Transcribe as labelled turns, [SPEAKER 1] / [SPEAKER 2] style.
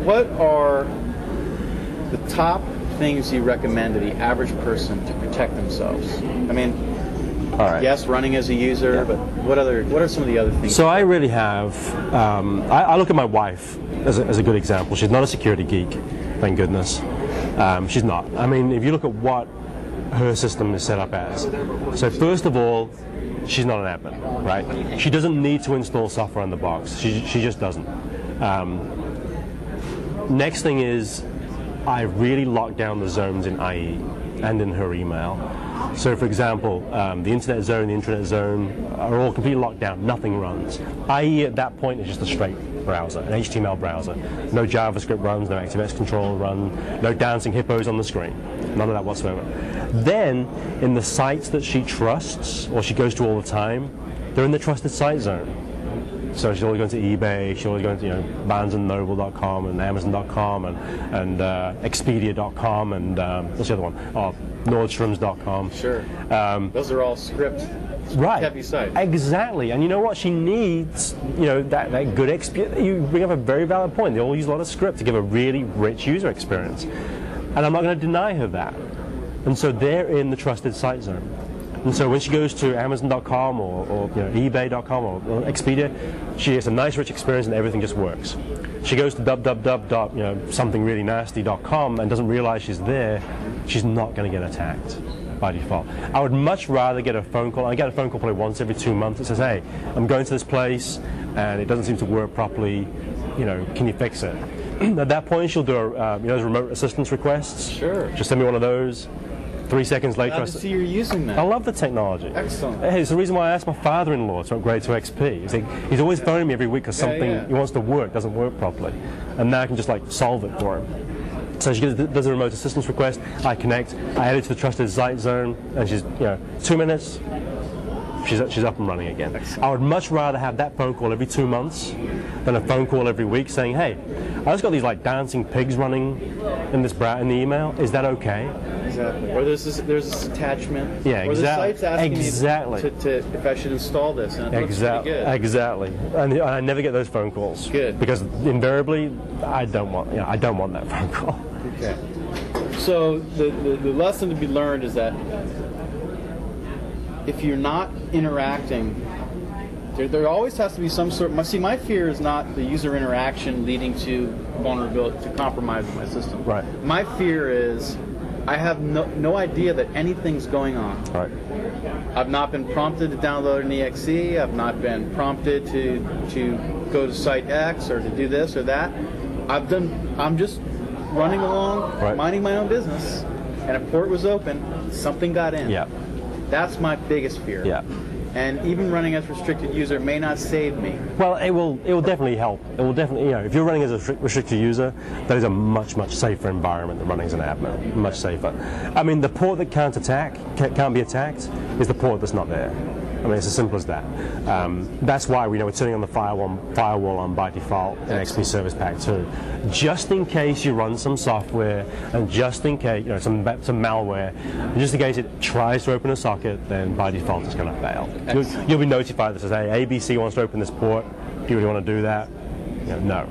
[SPEAKER 1] what are the top things you recommend to the average person to protect themselves? I mean, all right. Yes, running as a user, but what are some of the other things?
[SPEAKER 2] So I really have, I look at my wife as a good example. She's not a security geek, thank goodness. She's not. I mean, if you look at what her system is set up as. So first of all, she's not an admin, right? She doesn't need to install software in the box. She just doesn't. Next thing is, I really lock down the zones in IE and in her email. So for example, the internet zone, the intranet zone are all completely locked down. Nothing runs. IE at that point is just a straight browser, an HTML browser. No JavaScript runs, no ActiveX control run, no dancing hippos on the screen. None of that whatsoever. Then, in the sites that she trusts, or she goes to all the time, they're in the trusted site zone. So she's always going to eBay, she's always going to barnesandnoble.com and Amazon.com and Expedia.com and what's the other one? Oh, Nordstroms.com.
[SPEAKER 1] Sure. Those are all script heavy sites.
[SPEAKER 2] Exactly. And you know what? She needs, that good experience. You bring up a very valid point. They all use a lot of script to give a really rich user experience. And I'm not going to deny her that. And so they're in the trusted site zone. And so when she goes to Amazon.com or eBay.com or Expedia, she has a nice rich experience and everything just works. She goes to somethingreallynasty.com and doesn't realize she's there, she's not going to get attacked by default. I would much rather get a phone call. I get a phone call probably once every 2 months that says, hey, I'm going to this place and it doesn't seem to work properly, can you fix it? At that point she'll do those remote assistance requests.
[SPEAKER 1] Sure.
[SPEAKER 2] Just send me one of those. 3 seconds later,
[SPEAKER 1] I see you're using that.
[SPEAKER 2] I love the technology.
[SPEAKER 1] Excellent.
[SPEAKER 2] Hey, it's the reason why I asked my father-in-law to upgrade to XP. He's always phoning me every week because something he wants to work doesn't work properly, and now I can just solve it for him. So she does a remote assistance request. I connect. I add it to the trusted site zone, and she's 2 minutes. She's up and running again.
[SPEAKER 1] Excellent.
[SPEAKER 2] I would much rather have that phone call every 2 months than a phone call every week saying, "Hey, I just got these dancing pigs running in the email. Is that okay?"
[SPEAKER 1] Exactly. Or there's this attachment.
[SPEAKER 2] Yeah, exactly.
[SPEAKER 1] Or the site's asking
[SPEAKER 2] me
[SPEAKER 1] to if I should install this, and it looks pretty good.
[SPEAKER 2] Exactly. And I never get those phone calls.
[SPEAKER 1] Good.
[SPEAKER 2] Because invariably, I don't want that phone call.
[SPEAKER 1] Okay. So the lesson to be learned is that if you're not interacting, there always has to be some sort. My fear is not the user interaction leading to vulnerability, to compromise my system.
[SPEAKER 2] Right.
[SPEAKER 1] My fear is I have no idea that anything's going on.
[SPEAKER 2] Right.
[SPEAKER 1] I've not been prompted to download an exe. I've not been prompted to go to site X or to do this or that. I'm just running along, minding my own business, and a port was open. Something got in.
[SPEAKER 2] Yeah.
[SPEAKER 1] That's my biggest fear.
[SPEAKER 2] Yeah.
[SPEAKER 1] And even running as restricted user may not save me.
[SPEAKER 2] Well, it will definitely help. It will definitely, if you're running as a restricted user, that is a much safer environment than running as an admin. Much safer. I mean, the port that can't be attacked is the port that's not there. I mean, it's as simple as that. That's why we're turning on the firewall on by default in XP Service Pack 2. Just in case you run some software, and just in case, some malware, and just in case it tries to open a socket, then by default it's going to fail. You'll be notified that says, hey, ABC wants to open this port. Do you really want to do that? No.